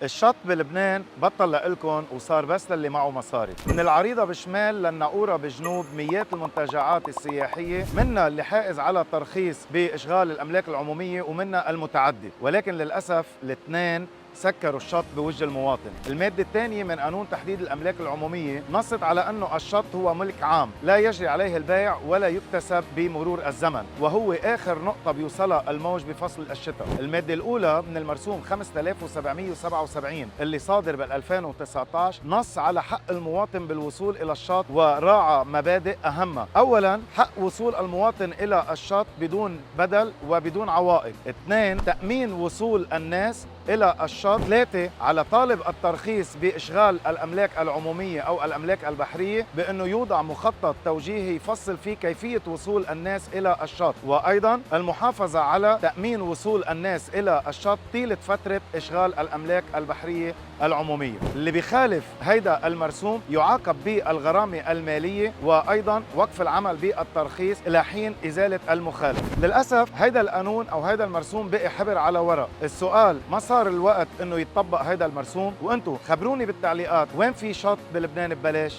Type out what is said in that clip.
الشط بلبنان بطل لإلكن وصار بس للي معه مصاري. من العريضة بشمال للناقورة بجنوب ميات المنتجعات السياحية، منها اللي حائز على ترخيص بإشغال الأملاك العمومية ومنها المتعدي، ولكن للأسف الاثنين سكروا الشط بوجه المواطن. المادة الثانية من قانون تحديد الأملاك العمومية نصت على أنه الشط هو ملك عام لا يجري عليه البيع ولا يكتسب بمرور الزمن، وهو آخر نقطة بيوصلها الموج بفصل الشتاء. المادة الأولى من المرسوم 5777 اللي صادر بال 2019 نص على حق المواطن بالوصول إلى الشط وراعى مبادئ أهمها. أولاً حق وصول المواطن إلى الشط بدون بدل وبدون عوائق. اثنين تأمين وصول الناس إلى الشط. ثلاثة على طالب الترخيص بإشغال الأملاك العمومية أو الأملاك البحرية بأنه يوضع مخطط توجيهي يفصل فيه كيفية وصول الناس إلى الشط، وأيضا المحافظة على تأمين وصول الناس إلى الشط طيلة فترة إشغال الأملاك البحرية العمومية. اللي بيخالف هيدا المرسوم يعاقب بالغرامة المالية وأيضا وقف العمل بالترخيص إلى حين إزالة المخالف. للأسف هيدا القانون أو هيدا المرسوم بقي حبر على ورق. السؤال ما صار الوقت إنه يتطبق هيدا المرسوم؟ وأنتم خبروني بالتعليقات وين في شط بلبنان ببلاش؟